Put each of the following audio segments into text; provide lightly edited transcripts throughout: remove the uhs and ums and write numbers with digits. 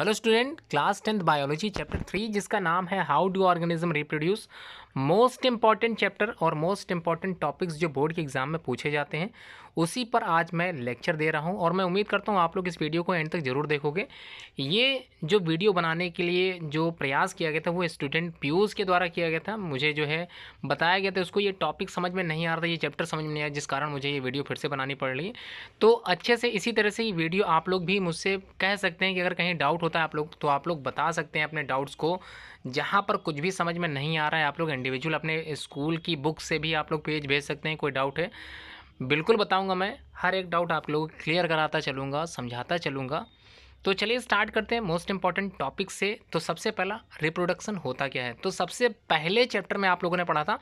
Hello student, class 10th biology chapter 3 जिसका नाम है how do organism reproduce. Most important chapter और most important topics जो board के एग्जाम में पूछे जाते हैं उसी पर आज मैं लेक्चर दे रहा हूं और मैं उम्मीद करता हूं आप लोग इस वीडियो को एंड तक ज़रूर देखोगे। ये जो वीडियो बनाने के लिए जो प्रयास किया गया था वो स्टूडेंट पीयूष के द्वारा किया गया था। मुझे जो है बताया गया था उसको ये टॉपिक समझ में नहीं आ रहा था, ये चैप्टर समझ में नहीं आया, जिस कारण मुझे ये वीडियो फिर से बनानी पड़ रही है। तो अच्छे से इसी तरह से ये वीडियो आप लोग भी मुझसे कह सकते हैं कि अगर कहीं डाउट होता है आप लोग तो आप लोग बता सकते हैं अपने डाउट्स को। जहाँ पर कुछ भी समझ में नहीं आ रहा है आप लोग इंडिविजुअल अपने स्कूल की बुक से भी आप लोग पेज भेज सकते हैं। कोई डाउट है बिल्कुल बताऊंगा, मैं हर एक डाउट आप लोगों को क्लियर कराता चलूँगा, समझाता चलूँगा। तो चलिए स्टार्ट करते हैं मोस्ट इंपॉर्टेंट टॉपिक से। तो सबसे पहला रिप्रोडक्शन होता क्या है। तो सबसे पहले चैप्टर में आप लोगों ने पढ़ा था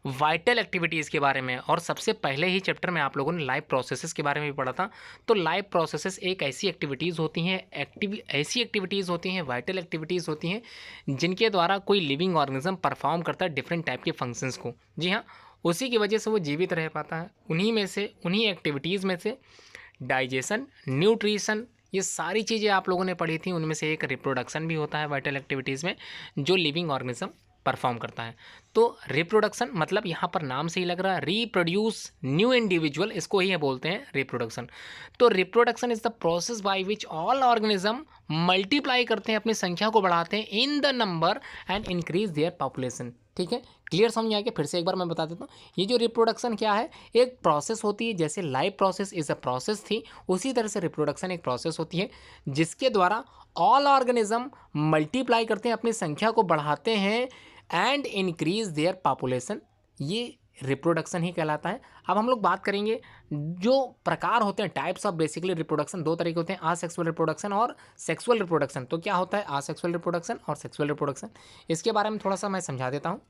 वाइटल एक्टिविटीज़ के बारे में और सबसे पहले ही चैप्टर में आप लोगों ने लाइव प्रोसेसेस के बारे में भी पढ़ा था। तो लाइव प्रोसेसेस एक ऐसी एक्टिविटीज़ होती हैं ऐसी एक्टिविटीज़ होती हैं, वाइटल एक्टिविटीज़ होती हैं जिनके द्वारा कोई लिविंग ऑर्गेनिज्म परफॉर्म करता है डिफरेंट टाइप के फंक्शंस को। जी हाँ, उसी की वजह से वो जीवित रह पाता है। उन्हीं एक्टिविटीज़ में से डाइजेशन, न्यूट्रिशन, ये सारी चीज़ें आप लोगों ने पढ़ी थी। उनमें से एक रिप्रोडक्शन भी होता है वाइटल एक्टिविटीज़ में जो लिविंग ऑर्गेनिज्म परफॉर्म करता है। तो रिप्रोडक्शन मतलब यहाँ पर नाम से ही लग रहा है रीप्रोड्यूस न्यू इंडिविजुअल, इसको ही बोलते हैं रिप्रोडक्शन। तो reproduction is the process by which all organism multiply करते हैं, अपनी संख्या को बढ़ाते हैं in the number and increase their population. ठीक है, क्लियर समझ आ गया। फिर से एक बार मैं बता देता हूँ ये जो रिप्रोडक्शन क्या है, एक प्रोसेस होती है। जैसे live process is a process थी, उसी तरह से रिप्रोडक्शन एक प्रोसेस होती है जिसके द्वारा ऑल ऑर्गेनिज्म मल्टीप्लाई करते हैं, अपनी संख्या को बढ़ाते हैं एंड इंक्रीज देयर पॉपुलेशन। ये रिप्रोडक्शन ही कहलाता है। अब हम लोग बात करेंगे जो प्रकार होते हैं, टाइप्स ऑफ बेसिकली रिप्रोडक्शन दो तरीके होते हैं, आसेक्सुअल रिप्रोडक्शन और सेक्सुअल रिप्रोडक्शन। तो क्या होता है आसेक्सुअल रिप्रोडक्शन और सेक्सुअल रिप्रोडक्शन, इसके बारे में थोड़ा सा मैं समझा देता हूँ।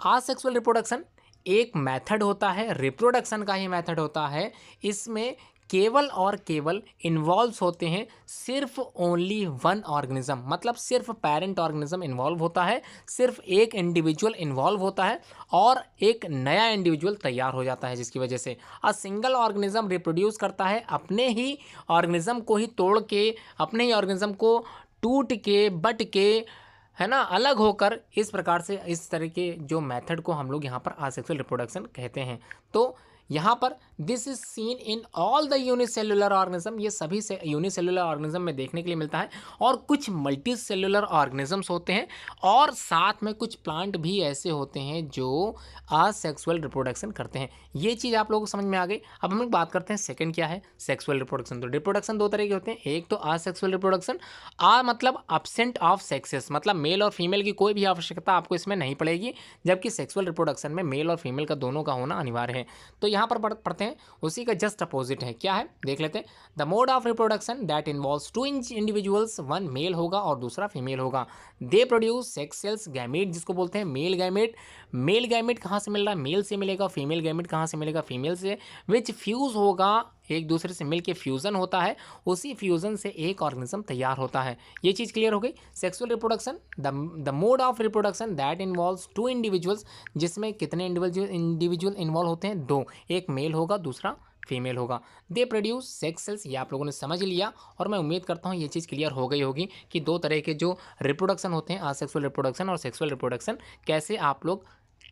आसेक्सुअल रिप्रोडक्शन एक मेथड होता है, रिप्रोडक्शन का ही मेथड होता है। इसमें केवल और केवल इन्वॉल्व होते हैं सिर्फ ओनली वन ऑर्गेनिज्म, मतलब सिर्फ पेरेंट ऑर्गेनिज्म इन्वॉल्व होता है, सिर्फ एक इंडिविजुअल इन्वॉल्व होता है और एक नया इंडिविजुअल तैयार हो जाता है, जिसकी वजह से अ सिंगल ऑर्गेनिज्म रिप्रोड्यूस करता है अपने ही ऑर्गेनिज्म को ही तोड़ के, अपने ही ऑर्गेनिज्म को टूट के, बट के, है ना, अलग होकर। इस प्रकार से इस तरह के जो मेथड को हम लोग यहाँ पर आसेक्सुअल रिप्रोडक्शन कहते हैं। तो यहाँ पर this is seen in all the unicellular organism, ये सभी से यूनिसेलुलर ऑर्गेनिज्म में देखने के लिए मिलता है। और कुछ मल्टी सेलुलर ऑर्गेनिजम्स होते हैं और साथ में कुछ प्लांट भी ऐसे होते हैं जो आसेक्सुअल रिप्रोडक्शन करते हैं। ये चीज़ आप लोगों को समझ में आ गई। अब हम लोग बात करते हैं सेकंड क्या है, सेक्सुअल रिप्रोडक्शन। तो रिप्रोडक्शन दो तरह के होते हैं, एक तो आसेक्सुअल रिप्रोडक्शन, आ मतलब अब्सेंट ऑफ सेक्सेस, मतलब मेल और फीमेल की कोई भी आवश्यकता आपको इसमें नहीं पड़ेगी, जबकि सेक्सुअल रिप्रोडक्शन में मेल और फीमेल का दोनों का होना अनिवार्य है। तो यहाँ पर पढ़ते हैं उसी का जस्ट अपोजिट है, क्या है देख लेते हैं। The mode of reproduction that involves two individuals, one male होगा और दूसरा फीमेल होगा। They produce sex cells gamete, जिसको बोलते हैं मेल गैमेट। मेल गैमेट कहाँ से मिल रहा है, मेल से मिलेगा। फीमेल गैमेट कहाँ से मिलेगा, फीमेल से। विच फ्यूज होगा, एक दूसरे से मिलके फ्यूजन होता है, उसी फ्यूजन से एक ऑर्गेनिज्म तैयार होता है। ये चीज़ क्लियर हो गई। Sexual reproduction the mode of reproduction that involves two individuals, जिसमें कितने इंडिविजुअल इन्वॉल्व होते हैं, दो, एक मेल होगा दूसरा फीमेल होगा। दे प्रोड्यूस सेक्स सेल्स, ये आप लोगों ने समझ लिया और मैं उम्मीद करता हूँ ये चीज़ क्लियर हो गई होगी कि दो तरह के जो रिप्रोडक्शन होते हैं, आसेक्सुअल रिप्रोडक्शन और सेक्सुअल रिप्रोडक्शन, कैसे आप लोग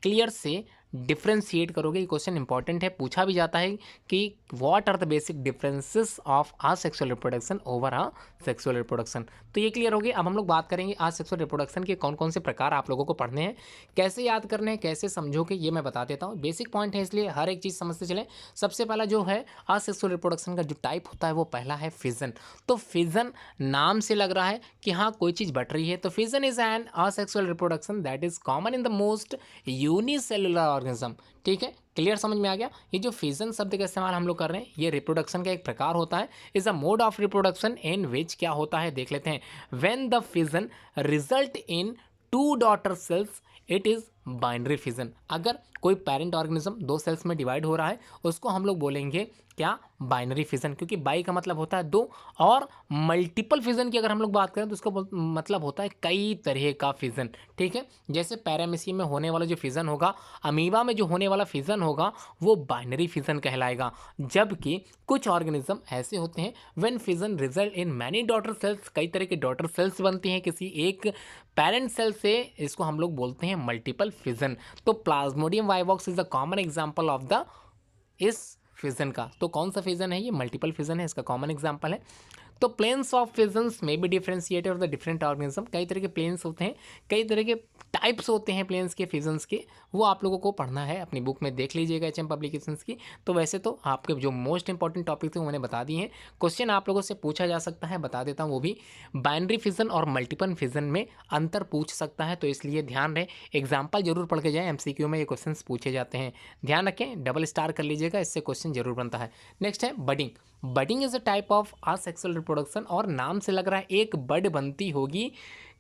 क्लियर से डिफ्रेंशिएट करोगे। ये क्वेश्चन इंपॉर्टेंट है, पूछा भी जाता है कि what are the basic differences of asexual reproduction over a sexual reproduction. तो ये क्लियर हो गई। अब हम लोग बात करेंगे आसेक्सुअल रिप्रोडक्शन के कौन कौन से प्रकार आप लोगों को पढ़ने हैं, कैसे याद करने हैं, कैसे समझोगे, ये मैं बता देता हूँ। बेसिक पॉइंट है इसलिए हर एक चीज़ समझते चलें। सबसे पहला जो है आसेक्सुअल रिप्रोडक्शन का जो टाइप होता है वो पहला है फिजन। तो फिजन नाम से लग रहा है कि हाँ कोई चीज़ बट रही है। तो fission is an asexual reproduction that is common in the most unicellular organism. ठीक है, क्लियर समझ में आ गया। ये जो फिजन शब्द का इस्तेमाल हम लोग कर रहे हैं ये रिप्रोडक्शन का एक प्रकार होता है। Is a mode of reproduction in which क्या होता है देख लेते हैं। When the fission result in two daughter cells it is binary fission. अगर कोई पेरेंट ऑर्गेनिज्म 2 सेल्स में डिवाइड हो रहा है, उसको हम लोग बोलेंगे क्या, बाइनरी फिजन, क्योंकि बाई का मतलब होता है 2, और मल्टीपल फिजन की अगर हम लोग बात करें तो उसका मतलब होता है कई तरह का फिजन। ठीक है, जैसे पैरामीशियम में होने वाला जो फिजन होगा, अमीबा में जो होने वाला फिजन होगा वो बाइनरी फिजन कहलाएगा। जबकि कुछ ऑर्गेनिज्म ऐसे होते हैं when fission result in many daughter cells, कई तरह के डॉटर सेल्स बनती हैं किसी एक पेरेंट सेल से, इसको हम लोग बोलते हैं मल्टीपल फिजन। तो Plasmodium vivax is the common example of the इस फिजन का। तो कौन सा फिजन है, ये मल्टीपल फिजन है, इसका कॉमन एग्जांपल है। तो प्लेन्स ऑफ फिजन्स में B differentiated of the different organism, कई तरह के प्लेन्स होते हैं, कई तरह के टाइप्स होते हैं प्लेन्स के फिजन्स के, वो आप लोगों को पढ़ना है, अपनी बुक में देख लीजिएगा एचएम पब्लिकेशंस की। तो वैसे तो आपके जो मोस्ट इंपॉर्टेंट टॉपिक थे वो मैंने बता दिए हैं। क्वेश्चन आप लोगों से पूछा जा सकता है, बता देता हूँ वो भी, बाइनरी फिजन और मल्टीपल फिजन में अंतर पूछ सकता है, तो इसलिए ध्यान रहे, एग्जाम्पल जरूर पढ़ के जाएँ, एमसीक्यू में ये क्वेश्चन पूछे जाते हैं, ध्यान रखें, डबल स्टार कर लीजिएगा, इससे क्वेश्चन जरूर बनता है। नेक्स्ट है budding. Budding is a type of asexual reproduction, और नाम से लग रहा है एक बड बनती होगी,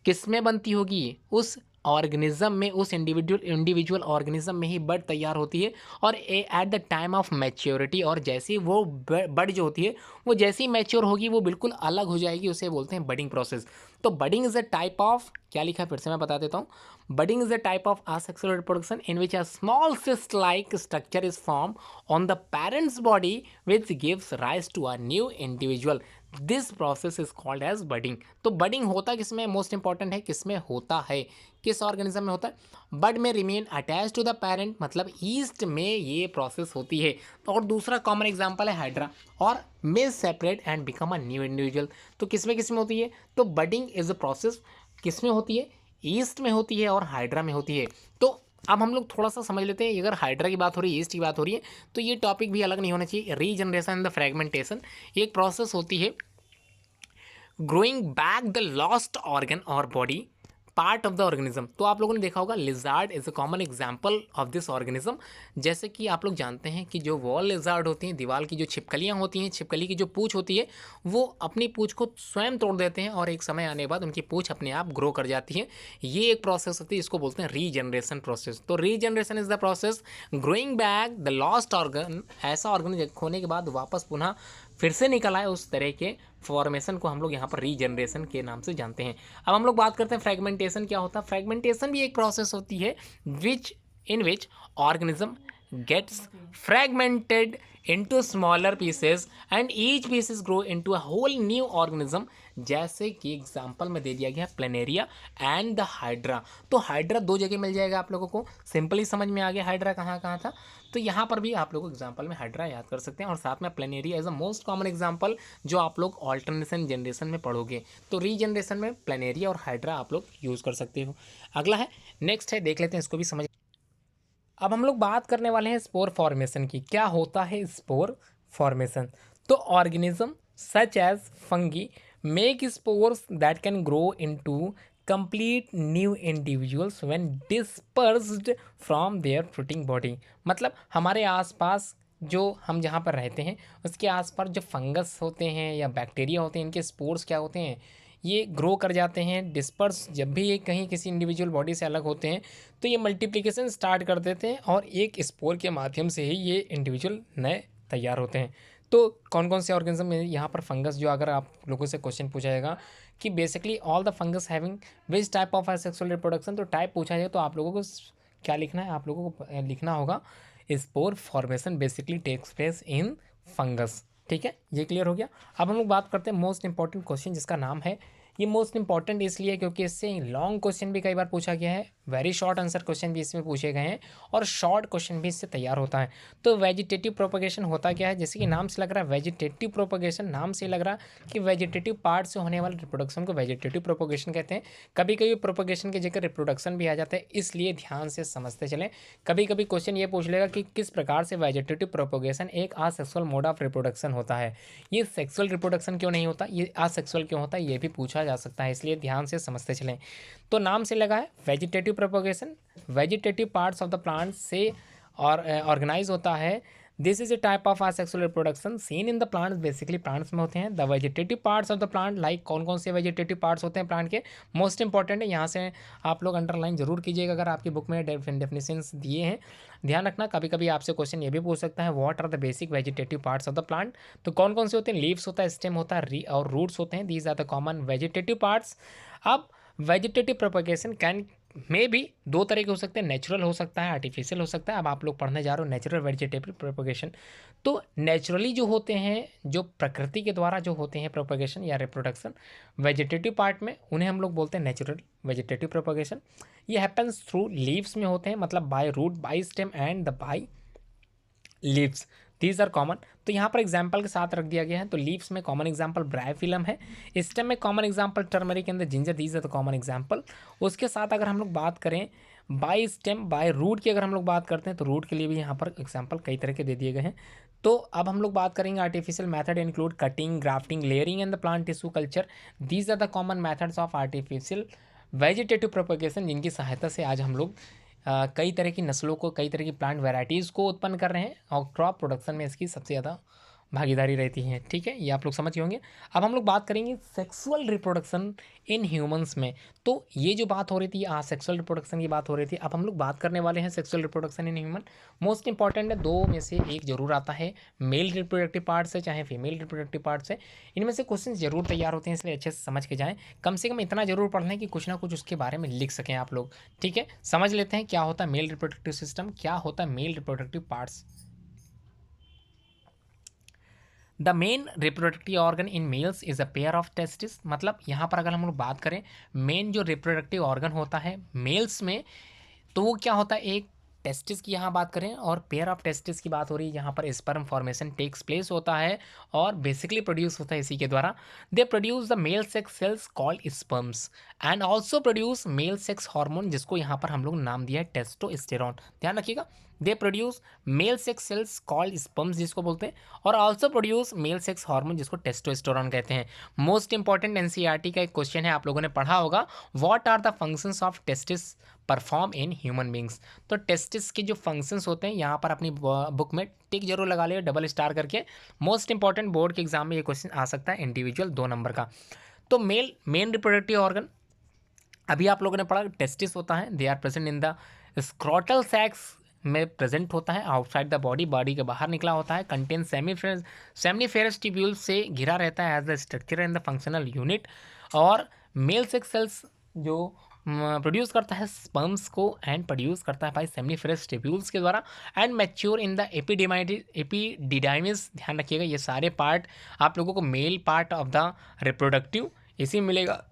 किसमें बनती होगी, उस ऑर्गेनिज्म में, उस इंडिविजुअल ऑर्गेनिज्म में ही बड तैयार होती है, और at the time of maturity, और जैसी वो बड जो होती है वो जैसी मैच्योर होगी वो बिल्कुल अलग हो जाएगी, उसे बोलते हैं बडिंग प्रोसेस। तो budding is a type of, क्या लिखा है फिर से मैं बता देता हूँ, budding is a type of asexual reproduction in which a small cyst like structure is formed on the parent's body which gives rise to a new individual. This process is called as budding. तो budding होता किसमें, most important है, किसमें होता है, किस organism में होता है, बड में remain attach to the parent, मतलब ईस्ट में ये प्रोसेस होती है। और दूसरा कॉमन एग्जांपल है हाइड्रा, और may separate and become a new individual. तो किसमें किसमें होती है, तो बडिंग इज अ प्रोसेस किसमें होती है, ईस्ट में होती है और हाइड्रा में होती है। तो अब हम लोग थोड़ा सा समझ लेते हैं, अगर हाइड्रा की बात हो रही है, ईस्ट की बात हो रही है, तो ये टॉपिक भी अलग नहीं होना चाहिए। रीजनरेशन एंड द फ्रेगमेंटेशन एक प्रोसेस होती है, growing back the lost organ और body part of the organism. तो आप लोगों ने देखा होगा lizard is a common example of this organism. जैसे कि आप लोग जानते हैं कि जो वॉल लिजार्ड होती हैं, दीवार की जो छिपकलियां होती हैं, छिपकली की जो पूंछ होती है, वो अपनी पूंछ को स्वयं तोड़ देते हैं और एक समय आने के बाद उनकी पूंछ अपने आप ग्रो कर जाती है। ये एक प्रोसेस होती है, इसको बोलते हैं रीजनरेशन प्रोसेस। तो regeneration is the process growing back the lost organ, ऐसा ऑर्गन खोने के बाद वापस पुनः फिर से निकल आए, उस तरह के फॉर्मेशन को हम लोग यहाँ पर रीजनरेशन के नाम से जानते हैं। अब हम लोग बात करते हैं फ्रेगमेंटेशन क्या होता है। फ्रेगमेंटेशन भी एक प्रोसेस होती है in which organism gets fragmented into smaller pieces and each pieces grow into a whole new organism। जैसे कि एग्जाम्पल में दे दिया गया प्लेनेरिया एंड द हाइड्रा। तो हाइड्रा दो जगह मिल जाएगा आप लोगों को, सिंपली समझ में आ गया हाइड्रा कहाँ कहाँ था। तो यहाँ पर भी आप लोग एग्जाम्पल में हाइड्रा याद कर सकते हैं, और साथ में planaria as a most common example जो आप लोग ऑल्टरनेशन जनरेशन में पढ़ोगे। तो रीजनरेशन में प्लेनेरिया और हाइड्रा आप लोग यूज़ कर सकते हो। अगला है, नेक्स्ट है, देख लेते हैं इसको भी समझ। अब हम लोग बात करने वाले हैं स्पोर फॉर्मेशन की। क्या होता है स्पोर फॉर्मेशन? तो organism such as fungi make spores that can grow into complete new individuals when dispersed from their fruiting body. मतलब हमारे आसपास जो हम जहाँ पर रहते हैं उसके आसपास जो फंगस होते हैं या बैक्टीरिया होते हैं, इनके स्पोर्स क्या होते हैं, ये ग्रो कर जाते हैं, डिस्पर्स, जब भी ये कहीं किसी इंडिविजुअल बॉडी से अलग होते हैं तो ये मल्टीप्लिकेशन स्टार्ट कर देते हैं और एक स्पोर के माध्यम से ही ये इंडिविजुअल नए तैयार होते हैं। तो कौन कौन से ऑर्गेनिज्म में यहाँ पर फंगस, जो अगर आप लोगों से क्वेश्चन पूछा जाएगा कि basically all the fungus having which type of sexual reproduction, तो टाइप पूछा जाए तो आप लोगों को क्या लिखना है, आप लोगों को लिखना होगा spore formation basically takes place in fungus. ठीक है, ये क्लियर हो गया। अब हम लोग बात करते हैं मोस्ट इंपॉर्टेंट क्वेश्चन जिसका नाम है, ये मोस्ट इंपॉर्टेंट इसलिए क्योंकि इससे लॉन्ग क्वेश्चन भी कई बार पूछा गया है, वेरी शॉर्ट आंसर क्वेश्चन भी इसमें पूछे गए हैं और शॉर्ट क्वेश्चन भी इससे तैयार होता है। तो वेजिटेटिव प्रोपगेशन होता क्या है, जैसे कि नाम से लग रहा है वेजिटेटिव प्रोपगेशन, नाम से लग रहा है कि वेजिटेटिव पार्ट से होने वाले रिप्रोडक्शन को वेजिटेटिव प्रोपगेशन कहते हैं। कभी कभी प्रोपगेशन की जगह रिप्रोडक्शन भी आ जाता है, इसलिए ध्यान से समझते चलें। कभी कभी क्वेश्चन ये पूछ लेगा कि किस प्रकार से वेजिटेटिव प्रोपगेशन एक असेक्सुअल मोड ऑफ रिप्रोडक्शन होता है, ये सेक्सुअल रिप्रोडक्शन क्यों नहीं होता, ये असेक्सुअल क्यों होता है, ये भी पूछा जा सकता है, इसलिए ध्यान से समझते चलें। तो नाम से लगा है vegetative propagation, vegetative parts of the plant से और ऑर्गेनाइज होता है this is a type of asexual reproduction seen in the plants, basically plants में होते हैं। The vegetative parts of the plant, like कौन कौन से वेजिटेटिव पार्ट्स होते हैं प्लांट के, मोस्ट इंपॉर्टेंट है, यहाँ से आप लोग अंडरलाइन जरूर कीजिएगा अगर आपकी बुक में डेफिनेशंस दिए हैं। ध्यान रखना, कभी कभी आपसे क्वेश्चन ये भी पूछ सकता है, what are the basic vegetative parts of the plant. तो कौन कौन से होते हैं, लीव्स होता है, स्टेम होता है और रूट्स होते हैं, these are the common vegetative parts. अब वेजिटेटिव प्रोपगेशन कैन में भी दो तरह के हो सकते हैं, नेचुरल हो सकता है, आर्टिफिशियल हो सकता है। अब आप लोग पढ़ने जा रहे हो नेचुरल वेजिटेटिव प्रोपगेशन। तो नेचुरली जो होते हैं, जो प्रकृति के द्वारा जो होते हैं प्रोपगेशन या रिप्रोडक्शन वेजिटेटिव पार्ट में, उन्हें हम लोग बोलते हैं नेचुरल वेजिटेटिव प्रोपगेशन। ये हैपन्स थ्रू लीव्स में होते हैं, मतलब by root, by stem and the by leaves, these are common. तो यहाँ पर एग्जाम्पल के साथ रख दिया गया है। तो लीव्स में कॉमन एग्जाम्पल ब्रायोफिलम है, स्टेम में common example turmeric and the ginger, these are the common example. उसके साथ अगर हम लोग बात करें बाय स्टेम बाय रूट की, अगर हम लोग बात करते हैं तो रूट के लिए भी यहाँ पर एग्जाम्पल कई तरह के दे दिए गए हैं। तो अब हम लोग बात करेंगे artificial method include cutting, grafting, layering and the plant tissue culture, these are the common methods of artificial vegetative propagation, जिनकी सहायता से आज हम लोग कई तरह की नस्लों को, कई तरह की प्लांट वैरायटीज़ को उत्पन्न कर रहे हैं और क्रॉप प्रोडक्शन में इसकी सबसे ज़्यादा भागीदारी रहती है। ठीक है, ये आप लोग समझ गए होंगे। अब हम लोग बात करेंगे सेक्सुअल रिप्रोडक्शन इन ह्यूमंस में। तो ये जो बात हो रही थी, सेक्सुअल रिप्रोडक्शन की बात हो रही थी, अब हम लोग बात करने वाले हैं sexual reproduction in human. Most important है, दो में से एक जरूर आता है, मेल रिप्रोडक्टिव पार्ट से चाहे फीमेल रिप्रोडक्टिव पार्ट से। इनमें से क्वेश्चन जरूर तैयार होते हैं, इसलिए अच्छे से समझ के जाएँ। कम से कम इतना जरूर पढ़ लें कि कुछ ना कुछ उसके बारे में लिख सकें आप लोग। ठीक है, समझ लेते हैं क्या होता है मेल रिप्रोडक्टिव सिस्टम, क्या होता है male reproductive parts. The main reproductive organ in males is a pair of testis, मतलब यहाँ पर अगर हम लोग बात करें मेन जो रिप्रोडक्टिव ऑर्गन होता है मेल्स में, तो वो क्या होता है, एक टेस्टिस की यहाँ बात करें और पेयर ऑफ टेस्टिस की बात हो रही है, यहाँ पर स्पर्म फॉर्मेशन टेक्स प्लेस होता है और बेसिकली प्रोड्यूस होता है इसी के द्वारा। दे produce the mail sex cells called sperms and also produce male sex hormone, जिसको यहाँ पर हम लोग नाम दिया है टेस्टोस्टेरॉन। ध्यान रखिएगा, they produce mail sex cells called sperms जिसको बोलते हैं, और also produce male sex hormone जिसको टेस्टोस्टेरॉन कहते हैं। मोस्ट इंपॉर्टेंट एनसीईआरटी का एक क्वेश्चन है, आप लोगों ने पढ़ा होगा, what are the functions of testis perform in human beings. तो टेस्टिस के जो फंक्शंस होते हैं, यहाँ पर अपनी बुक में टिक जरूर लगा लियो डबल स्टार करके। मोस्ट इंपॉर्टेंट बोर्ड के एग्जाम में ये क्वेश्चन आ सकता है, इंडिविजुअल 2 नंबर का। तो मेन रिप्रोडक्टिव ऑर्गन अभी आप लोगों ने पढ़ा, टेस्टिस होता है, they are present in the scrotal sacs में प्रेजेंट होता है, आउटसाइड द बॉडी, बॉडी के बाहर निकला होता है, कंटेन सेमिनिफेरस ट्यूब्यूल से घिरा रहता है as the structure and the functional unit. और मेल सेक्स सेल्स जो प्रोड्यूस करता है स्पर्म्स को एंड प्रोड्यूस करता है भाई सेमिनिफेरस ट्यूब्यूल्स के द्वारा and mature in the epididymis. ध्यान रखिएगा, ये सारे पार्ट आप लोगों को male part of the reproductive इसी में मिलेगा।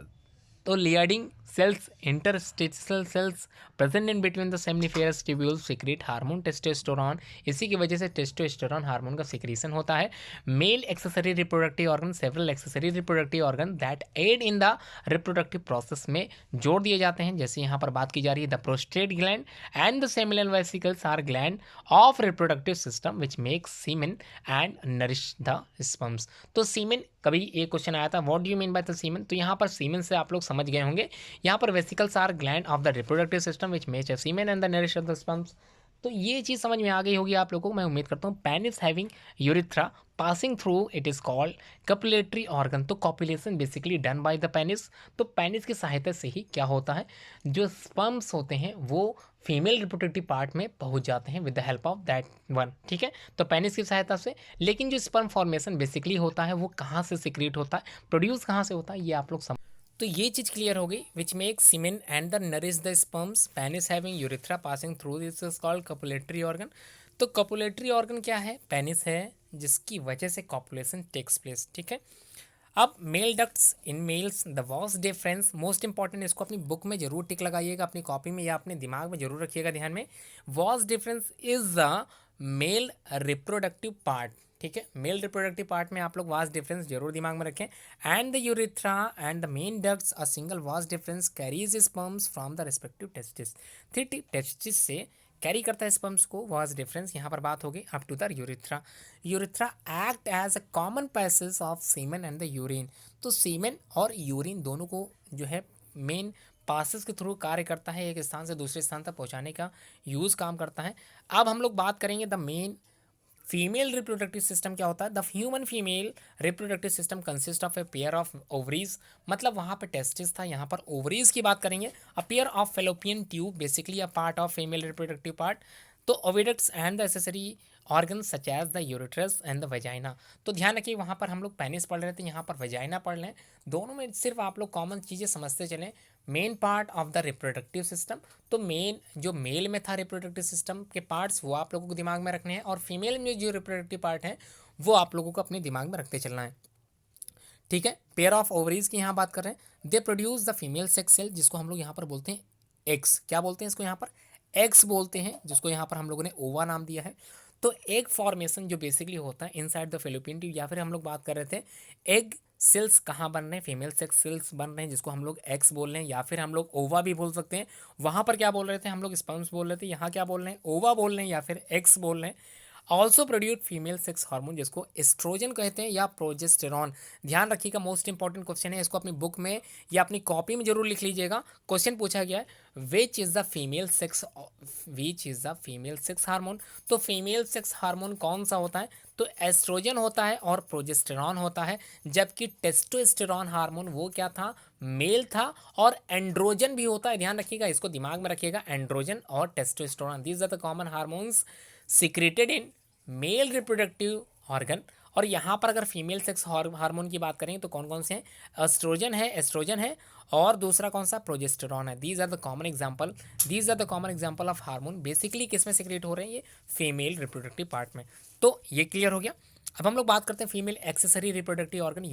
तो Leydig cells, interstitial cells present in between the seminiferous tubules secrete hormone testosterone, इसी की वजह से टेस्टोस्टेरोन हार्मोन का सीक्रेशन होता है। Male accessory reproductive organ, several accessory reproductive organ that aid in the reproductive process में जोड़ दिए जाते हैं, जैसे यहाँ पर बात की जा रही है the prostate gland and the seminal vesicles are gland of reproductive system which makes semen and nourish the sperms. तो सीमेन, कभी एक क्वेश्चन आया था what do you mean by the semen, तो यहाँ पर सीमेन से आप लोग समझ गए होंगे, यहाँ पर vesicles are gland of the reproductive system which make semen and the nourish the sperms. तो ये चीज़ समझ में आ गई होगी आप लोगों को, मैं उम्मीद करता हूँ। Penis having urethra passing through it is called copulatory organ. तो copulation basically done by the penis. तो पेनिस की सहायता से ही क्या होता है, जो स्पर्म्स होते हैं वो फीमेल रिप्रोडक्टिव पार्ट में पहुंच जाते हैं with the help of that one. ठीक है, तो पेनिस की सहायता से। लेकिन जो स्पर्म फॉर्मेशन बेसिकली होता है वो कहाँ से सिक्रीट होता है, प्रोड्यूस कहाँ से होता है, ये आप लोग समझ। तो ये चीज़ क्लियर हो गई, which make semen and the nourish the sperms, penis having urethra passing through, this is called copulatory organ. तो कपुलेटरी ऑर्गन क्या है, पेनिस है जिसकी वजह से कॉपुलेशन टेक्स प्लेस। ठीक है, अब male ducts in males, the vas deferens, most important, इसको अपनी बुक में जरूर टिक लगाइएगा, अपनी कॉपी में या अपने दिमाग में जरूर रखिएगा ध्यान में। Was difference is the male reproductive part. ठीक है, मेल रिप्रोडक्टिव पार्ट में आप लोग वास डिफरेंस जरूर दिमाग में रखें। And the urethra and the main ducts a single vas deferens carries sperms from the respective testis. Testis से कैरी करता है स्पर्म्स को, वाज डिफरेंस यहाँ पर बात होगी up to the urethra. Urethra act as a common passage of semen and the urine. तो semen और यूरिन दोनों को जो है मेन पासेस के थ्रू कार्य करता है, एक स्थान से दूसरे स्थान तक पहुँचाने का यूज़ काम करता है। अब हम लोग बात करेंगे the main female reproductive system क्या होता है? The human female reproductive system consist of a pair of ovaries, मतलब वहाँ पर टेस्टिस था, यहाँ पर ओवरीज की बात करेंगे। A pair of fallopian tube, basically a part of female reproductive part. तो oviducts and the accessory organ such as the uterus and the vagina. तो ध्यान रखिए, वहाँ पर हम लोग पेनिस पढ़ रहे थे, यहाँ पर वेजाइना पढ़ लें। दोनों में सिर्फ आप लोग कॉमन चीज़ें समझते चलें। Main part of the reproductive system, तो मेन जो मेल में था रिप्रोडक्टिव सिस्टम के पार्ट्स वो आप लोगों को दिमाग में रखने हैं, और फीमेल में जो रिप्रोडक्टिव पार्ट है वो आप लोगों को अपने दिमाग में रखते चलना है। ठीक है, पेयर ऑफ ओवरीज की यहाँ बात कर रहे हैं। They produce the female sex cell, जिसको हम लोग यहाँ पर बोलते हैं एक्स। क्या बोलते हैं इसको? यहाँ पर एक्स बोलते हैं, जिसको यहाँ पर हम लोगों ने ओवा नाम दिया है। तो एग फॉर्मेशन जो बेसिकली होता है इनसाइड द फेलोपियन ट्यूब, या फिर हम लोग बात कर रहे थे एग सेल्स कहाँ बन रहे हैं, फीमेल सेक्स सेल्स बन रहे हैं, जिसको हम लोग एक्स बोल रहे हैं, या फिर हम लोग ओवा भी बोल सकते हैं। वहाँ पर क्या बोल रहे थे हम लोग? स्पर्म्स बोल रहे थे। यहाँ क्या बोल रहे हैं? ओवा बोल रहे हैं या फिर एक्स बोल रहे हैं। Also produce female sex hormone, जिसको एस्ट्रोजन कहते हैं या प्रोजेस्टेरॉन। ध्यान रखिएगा, मोस्ट इंपॉर्टेंट क्वेश्चन है, इसको अपनी बुक में या अपनी कॉपी में जरूर लिख लीजिएगा। क्वेश्चन पूछा गया है which is the female sex hormone. तो फीमेल सेक्स हार्मोन कौन सा होता है? तो एस्ट्रोजन होता है और प्रोजेस्टेरॉन होता है। जबकि टेस्टोस्टेरॉन हार्मोन वो क्या था? मेल था। और एंड्रोजन भी होता है, ध्यान रखिएगा, इसको दिमाग में रखिएगा। एंड्रोजन और testosterone, these are the common hormones secreted in male reproductive organ. और यहाँ पर अगर फीमेल सेक्स हार्मोन की बात करें तो कौन कौन से हैं? एस्ट्रोजन है और दूसरा कौन सा? प्रोजेस्टेरॉन है। These are the common example of hormone. Basically किस में सिक्रेट हो रहे हैं? ये फीमेल रिप्रोडक्टिव पार्ट में। तो ये क्लियर हो गया। अब हम लोग बात करते हैं female accessory reproductive organ.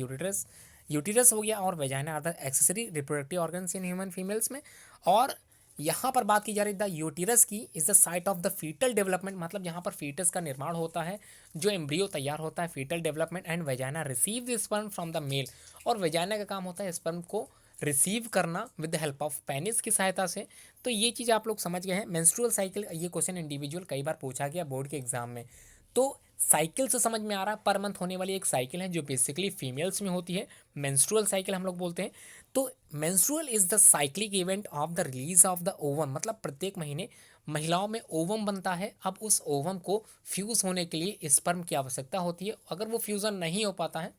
Uterus हो गया और vagina are the accessory reproductive organs in human females में। और यहाँ पर बात की जा रही है द यूटिरस की, is the site of the fetal development, मतलब यहाँ पर फीटस का निर्माण होता है, जो एम्ब्रियो तैयार होता है, fetal development. And vagina receive the sperm from the male, और वेजाइना का काम होता है स्पर्म को रिसीव करना with the help of penis की सहायता से। तो ये चीज़ आप लोग समझ गए हैं। मेंस्ट्रुअल साइकिल, ये क्वेश्चन इंडिविजुअल कई बार पूछा गया बोर्ड के एग्जाम में। तो साइकिल से समझ में आ रहा है, पर मंथ होने वाली एक साइकिल है जो बेसिकली फीमेल्स में होती है, मेंस्ट्रुअल साइकिल हम लोग बोलते हैं। तो menstrual is the cyclic event of the release of the ovum, मतलब प्रत्येक महीने महिलाओं में ओवम बनता है। अब उस ओवम को फ्यूज होने के लिए स्पर्म की आवश्यकता होती है। अगर वो फ्यूज़न नहीं हो पाता है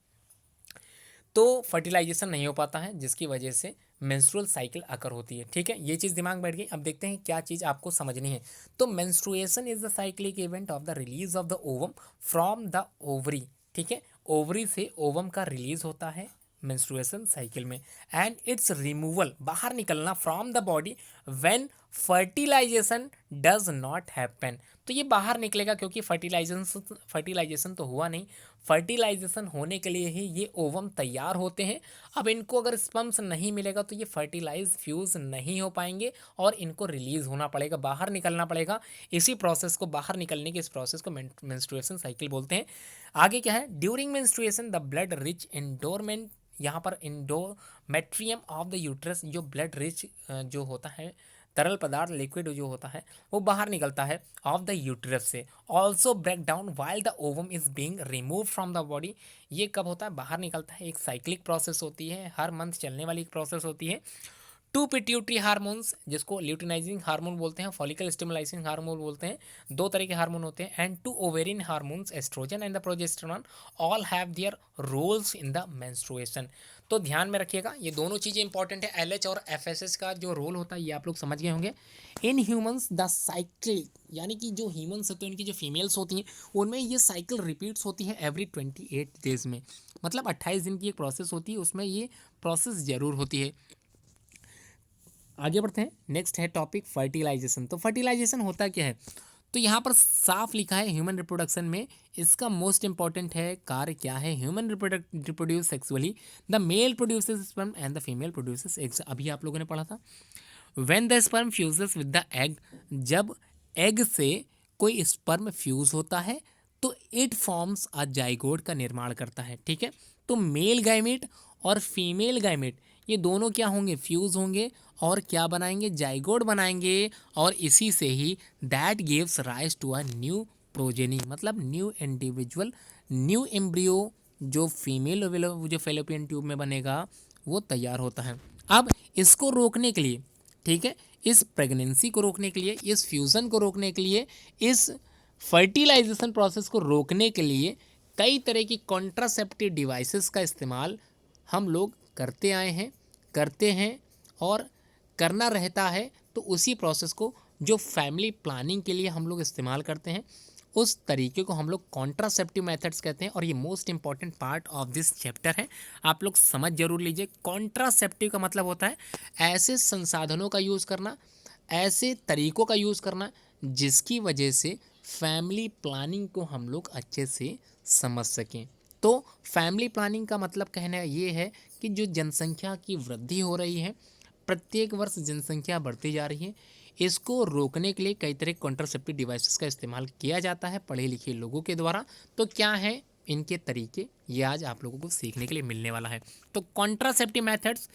तो फर्टिलाइजेशन नहीं हो पाता है, जिसकी वजह से मेंस्ट्रुअल साइकिल अकर होती है। ठीक है, ये चीज़ दिमाग में बैठ गई। अब देखते हैं क्या चीज़ आपको समझनी है। तो menstruation is the cyclic event of the release of the ovum from the ovary. ठीक है, ओवरी से ओवम का रिलीज होता है मेंस्ट्रुएशन साइकिल में। एंड इट्स रिमूवल, बाहर निकलना, from the body when fertilization does not happen. तो ये बाहर निकलेगा क्योंकि फर्टिलाइजेशन तो हुआ नहीं। फर्टिलाइजेशन होने के लिए ही ये ओवम तैयार होते हैं। अब इनको अगर स्पर्म्स नहीं मिलेगा तो ये फर्टिलाइज फ्यूज नहीं हो पाएंगे और इनको रिलीज होना पड़ेगा, बाहर निकलना पड़ेगा। इसी प्रोसेस को, बाहर निकलने के इस प्रोसेस को मेंस्ट्रुएशन साइकिल बोलते हैं। आगे क्या है? During menstruation the blood rich endometrium, यहाँ पर इंडोमेट्रियम ऑफ द यूट्रस, जो ब्लड रिच जो होता है तरल पदार्थ, लिक्विड जो होता है, वो बाहर निकलता है ऑफ द यूट्रस से। Also break down while the ovum is being remove from the body. ये कब होता है? बाहर निकलता है। एक साइक्लिक प्रोसेस होती है, हर मंथ चलने वाली एक प्रोसेस होती है। टू पिट्यूटरी हार्मोन्स, जिसको ल्यूटिनाइजिंग हार्मोन बोलते हैं, फॉलिकल स्टिमुलाइजिंग हार्मोन बोलते हैं, दो तरह के हार्मोन होते हैं। And two ovarian hormones, estrogen and the progesterone, all have their roles in the menstruation. तो ध्यान में रखिएगा, ये दोनों चीज़ें इंपॉर्टेंट है। एलएच और एफएसएस का जो रोल होता है ये आप लोग समझ गए होंगे। इन ह्यूमंस द साइकिल, यानी कि जो ह्यूमंस होते हैं उनकी जो फीमेल्स होती हैं उनमें ये साइकिल रिपीट्स होती है एवरी 28 डेज में, मतलब 28 दिन की एक प्रोसेस होती है, उसमें ये प्रोसेस जरूर होती है। आगे बढ़ते हैं। नेक्स्ट है टॉपिक फर्टिलाइजेशन। तो फर्टिलाइजेशन होता क्या है? तो यहाँ पर साफ लिखा है ह्यूमन रिप्रोडक्शन में इसका मोस्ट इंपॉर्टेंट है कार्य क्या है? Human reproduce sexually, the male produces sperm and the female produces eggs. अभी आप लोगों ने पढ़ा था when the sperm fuses with the egg, जब एग से कोई स्पर्म फ्यूज होता है तो इट फॉर्म्स अ जाइगोट का निर्माण करता है। ठीक है, तो मेल गाइमेट और फीमेल गाइमेट ये दोनों क्या होंगे? फ्यूज होंगे और क्या बनाएंगे? जाइगोट बनाएंगे। और इसी से ही that gives rise to a new progeny, मतलब न्यू इंडिविजुअल, न्यू एम्ब्रियो जो फीमेल जो फेलोपियन ट्यूब में बनेगा वो तैयार होता है। अब इसको रोकने के लिए, ठीक है, इस प्रेगनेंसी को रोकने के लिए, इस फ्यूज़न को रोकने के लिए, इस फर्टिलाइजेशन प्रोसेस को रोकने के लिए कई तरह की कॉन्ट्रासेप्टिव डिवाइसेस का इस्तेमाल हम लोग करते हैं और करना रहता है। तो उसी प्रोसेस को जो फैमिली प्लानिंग के लिए हम लोग इस्तेमाल करते हैं, उस तरीके को हम लोग कॉन्ट्रासेप्टिव मेथड्स कहते हैं। और ये most important part of this chapter है, आप लोग समझ जरूर लीजिए। कॉन्ट्रासेप्टिव का मतलब होता है ऐसे संसाधनों का यूज़ करना, ऐसे तरीकों का यूज़ करना जिसकी वजह से फैमिली प्लानिंग को हम लोग अच्छे से समझ सकें। तो फैमिली प्लानिंग का मतलब कहना ये है कि जो जनसंख्या की वृद्धि हो रही है, प्रत्येक वर्ष जनसंख्या बढ़ती जा रही है, इसको रोकने के लिए कई तरह के कॉन्ट्रासेप्टिव डिवाइसेस का इस्तेमाल किया जाता है पढ़े लिखे लोगों के द्वारा। तो क्या है इनके तरीके, ये आज आप लोगों को सीखने के लिए मिलने वाला है। तो कॉन्ट्रासेप्टिव मेथड्स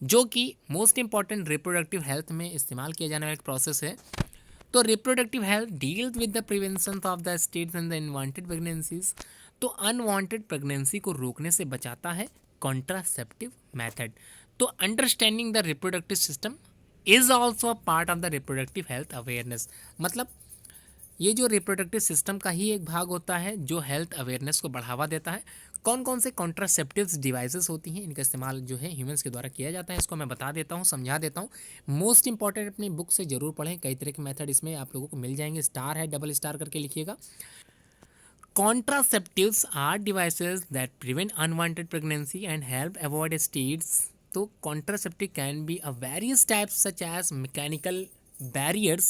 जो कि मोस्ट इंपॉर्टेंट रिप्रोडक्टिव हेल्थ में इस्तेमाल किया जाने वाला एक प्रोसेस है। तो reproductive health deals with the prevention of the states and the unwanted pregnancies. तो अनवांटेड प्रेगनेंसी को रोकने से बचाता है कॉन्ट्रासेप्टिव मेथड। तो understanding the reproductive system is also a part of the reproductive health awareness. मतलब ये जो रिप्रोडक्टिव सिस्टम का ही एक भाग होता है जो हेल्थ अवेयरनेस को बढ़ावा देता है। कौन कौन से कॉन्ट्रासेप्टिव्स डिवाइसेस होती हैं, इनका इस्तेमाल जो है ह्यूमंस के द्वारा किया जाता है, इसको मैं बता देता हूँ, समझा देता हूँ। मोस्ट इंपॉर्टेंट अपनी बुक से जरूर पढ़ें, कई तरह के मेथड इसमें आप लोगों को मिल जाएंगे। स्टार है, डबल स्टार करके लिखिएगा। Contraceptives are devices that prevent unwanted pregnancy and help avoid STDs. तो contraceptive can be of various types such as mechanical barriers,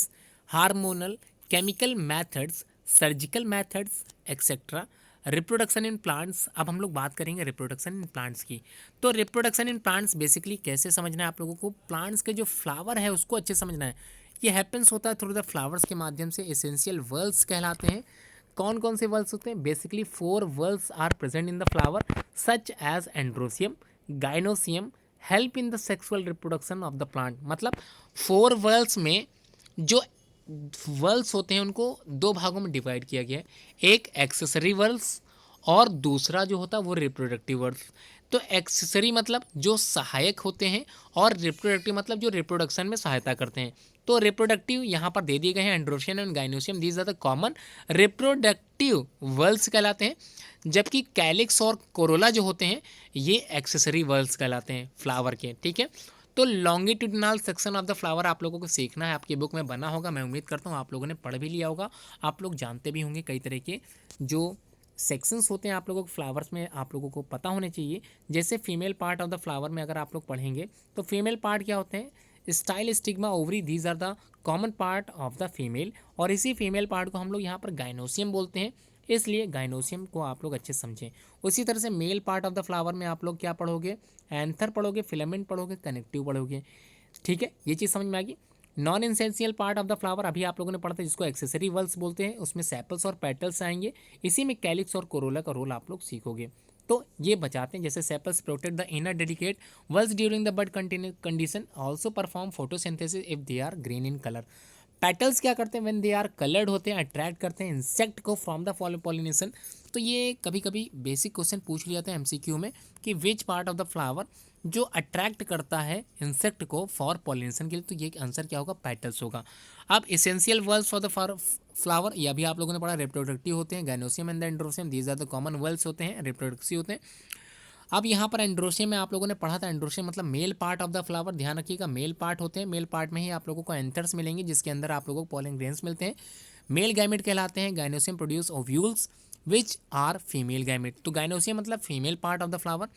hormonal, chemical methods, surgical methods, etc. Reproduction in plants. अब हम लोग बात करेंगे reproduction in plants की। तो reproduction in plants basically कैसे समझना है आप लोगों को, प्लांट्स के जो फ्लावर है उसको अच्छे समझना है। ये हैपन्स होता है थ्रू द फ्लावर्स के माध्यम से, एसेंशियल वर्ल्स कहलाते हैं। कौन कौन से वर्ल्स होते हैं? Basically 4 whorls are present in the flower such as androecium, gynoecium, help in the sexual reproduction of the plant. मतलब 4 वर्ल्स में जो वर्ल्स होते हैं उनको 2 भागों में डिवाइड किया गया है, एक एक्सेसरी वर्ल्स और दूसरा जो होता है वो रिप्रोडक्टिव वर्ल्स। तो एक्सेसरी मतलब जो सहायक होते हैं और रिप्रोडक्टिव मतलब जो रिप्रोडक्शन में सहायता करते हैं। तो रिप्रोडक्टिव यहाँ पर दे दिए गए हैं androecium and gynoecium, these are the common reproductive whorls कहलाते हैं। जबकि कैलिक्स और कोरोला जो होते हैं ये एक्सेसरी वर्ल्स कहलाते हैं फ्लावर के, ठीक है। तो longitudinal section of the flower आप लोगों को सीखना है, आपकी बुक में बना होगा, मैं उम्मीद करता हूँ आप लोगों ने पढ़ भी लिया होगा। आप लोग जानते भी होंगे कई तरह के जो सेक्शंस होते हैं आप लोगों को फ्लावर्स में, आप लोगों को पता होने चाहिए। जैसे female part of the flower में अगर आप लोग पढ़ेंगे तो फीमेल पार्ट क्या होते हैं? Style, stigma, ovary, these are the common part of the female. और इसी फीमेल पार्ट को हम लोग यहाँ पर गाइनोसियम बोलते हैं, इसलिए गाइनोसियम को आप लोग अच्छे समझें। उसी तरह से mail part of the flower में आप लोग क्या पढ़ोगे? एंथर पढ़ोगे, फिलामेंट पढ़ोगे, कनेक्टिव पढ़ोगे, ठीक है। ये चीज़ समझ में आ गई। Non essential part of the flower अभी आप लोगों ने पढ़ा था जिसको एक्सेसरी वर्ल्स बोलते हैं, उसमें सेपल्स और पेटल्स आएंगे। इसी में कैलिक्स और कोरोला का रोल आप लोग सीखोगे। तो ये बचाते हैं, जैसे sepals protect the inner dedicate whorls during the bud condition, also perform photosynthesis if they are green in colour. Petals क्या करते हैं? व्हेन दे आर कलर्ड होते हैं, अट्रैक्ट करते हैं इंसेक्ट को फ्रॉम द पॉलिनेशन। तो ये कभी कभी बेसिक क्वेश्चन पूछ लिया जाता है एमसीक्यू में कि which part of the flower जो अट्रैक्ट करता है इंसेक्ट को फॉर पॉलिनेशन के लिए, तो ये आंसर क्या होगा? पेटल्स होगा। अब essential whorls for the flower, ये अभी आप लोगों ने पढ़ा, रिप्रोडक्टिव होते हैं, gynoecium and the androecium, these are the common whorls होते हैं, रिप्रोडक्टिव होते हैं। अब यहाँ पर एंड्रोशियम में आप लोगों ने पढ़ा था, एंड्रोशियम मतलब male part of the flower, ध्यान रखिएगा मेल पार्ट होते हैं, मेल पार्ट में ही आप लोगों को एंथर्स मिलेंगे जिसके अंदर आप लोगों को पॉलन ग्रेन्स मिलते हैं, मेल गैमेट कहलाते हैं। Gynoecium produce ovules which are female gamete. तो गाइनोसियम मतलब female part of the flower.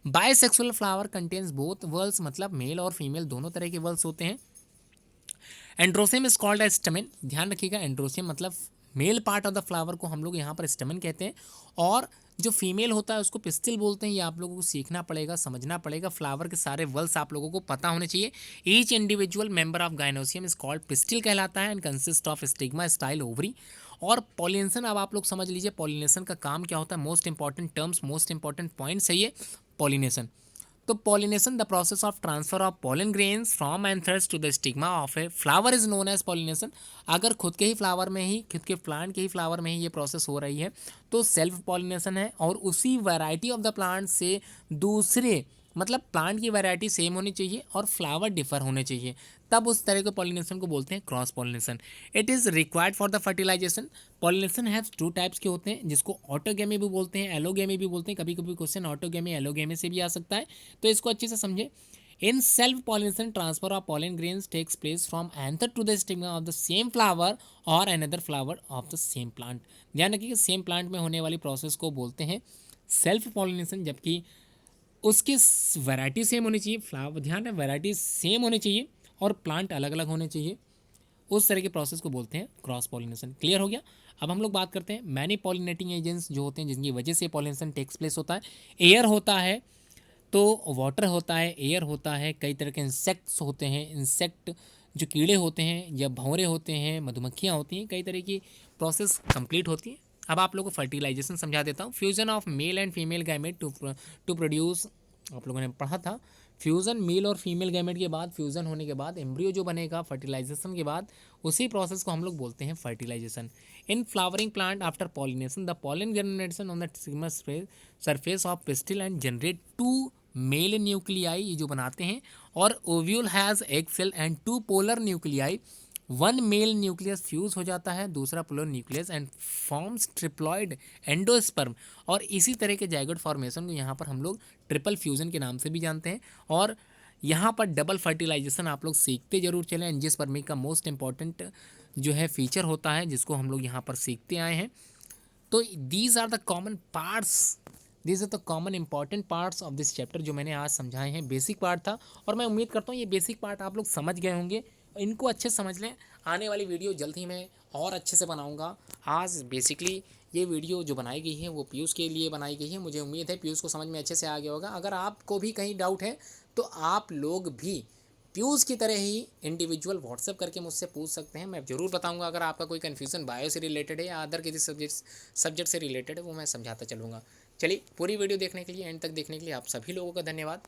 Bisexual flower contains both whorls, मतलब मेल और फीमेल दोनों तरह के वर्ल्स होते हैं। Androecium is called as stamen, ध्यान रखिएगा एंड्रोसियम मतलब male part of the flower को हम लोग यहाँ पर स्टमेन कहते हैं, और जो फीमेल होता है उसको पिस्टिल बोलते हैं। ये आप लोगों को सीखना पड़ेगा, समझना पड़ेगा। फ्लावर के सारे वर्ल्स आप लोगों को पता होने चाहिए। Each individual member of gynoecium is called pistil कहलाता है and consist of stigma, style, ovary और पॉलिनेशन। अब आप लोग समझ लीजिए पॉलिनेशन का काम क्या होता है। Most important terms, most important points है ये पॉलिनेशन। तो pollination the process of transfer of pollen grains from anthers to the stigma of a flower is known as pollination. अगर खुद के ही फ्लावर में ही, खुद के प्लांट के ही फ्लावर में ही ये प्रोसेस हो रही है तो सेल्फ पॉलिनेशन है। और उसी वैरायटी ऑफ द प्लांट से दूसरे मतलब प्लांट की वैरायटी सेम होनी चाहिए और फ्लावर डिफर होने चाहिए, तब उस तरह के पॉलिनेशन को बोलते हैं cross pollination. It is required for the fertilization. Pollination have two types के होते हैं, जिसको ऑटोगेमी भी बोलते हैं, एलोगेमी भी बोलते हैं। कभी कभी क्वेश्चन ऑटोगेमी एलोगेमी से भी आ सकता है, तो इसको अच्छे से समझे। In self pollination transfer of pollen grains takes place from anther to the stigma of the same flower or another flower of the same plant। ध्यान रखिए सेम प्लांट में होने वाली प्रोसेस को बोलते हैं सेल्फ पॉलिनेशन, जबकि उसकी वैरायटी सेम होनी चाहिए, फ्लावर ध्यान है वैरायटी सेम होनी चाहिए और प्लांट अलग अलग होने चाहिए, उस तरह के प्रोसेस को बोलते हैं क्रॉस पॉलिनेशन। क्लियर हो गया। अब हम लोग बात करते हैं मैनी पॉलिनेटिंग एजेंट्स जो होते हैं जिनकी वजह से पॉलिनेशन टेक्स प्लेस होता है। एयर होता है, तो वाटर होता है, एयर होता है, कई तरह के इंसेक्ट्स होते हैं, इंसेक्ट जो कीड़े होते हैं या भंवरे होते हैं, मधुमक्खियाँ होती हैं, कई तरह की प्रोसेस कंप्लीट होती है। अब आप लोगों को फर्टिलाइजेशन समझा देता हूँ। Fusion of male and female gamete to produce, आप लोगों ने पढ़ा था, फ्यूज़न मेल और फीमेल गैमेट के बाद, फ्यूज़न होने के बाद एम्ब्रियो जो बनेगा फर्टिलाइजेशन के बाद, उसी प्रोसेस को हम लोग बोलते हैं fertilization. In flowering plant after pollination the pollen generation on the stigma's surface of pistil and generate two male nuclei, ये जो बनाते हैं, और ovule has egg cell and two polar nuclei. One male nucleus fuse हो जाता है, दूसरा polar nucleus and forms triploid endosperm. और इसी तरह के जाइगोट फॉर्मेशन को यहाँ पर हम लोग ट्रिपल फ्यूजन के नाम से भी जानते हैं। और यहाँ पर डबल फर्टिलाइजेशन आप लोग सीखते जरूर चलें। एंजियोस्पर्मी का मोस्ट इंपॉर्टेंट जो है फीचर होता है, जिसको हम लोग यहाँ पर सीखते आए हैं। तो these are the common parts, these are the common important parts of this chapter जो मैंने आज समझाए हैं। बेसिक पार्ट था और मैं उम्मीद करता हूँ ये बेसिक पार्ट आप लोग समझ गए होंगे, इनको अच्छे से समझ लें। आने वाली वीडियो जल्द ही मैं और अच्छे से बनाऊंगा। आज बेसिकली ये वीडियो जो बनाई गई है वो पीयूष के लिए बनाई गई है। मुझे उम्मीद है पीयूष को समझ में अच्छे से आ गया होगा। अगर आपको भी कहीं डाउट है तो आप लोग भी पीयूष की तरह ही इंडिविजुअल व्हाट्सएप करके मुझसे पूछ सकते हैं, मैं ज़रूर बताऊंगा। अगर आपका कोई कन्फ्यूज़न बायो से रिलेटेड है या अदर किसी सब्जेक्ट से रिलेटेड है, वो मैं समझाता चलूँगा। चलिए, पूरी वीडियो देखने के लिए, एंड तक देखने के लिए आप सभी लोगों का धन्यवाद।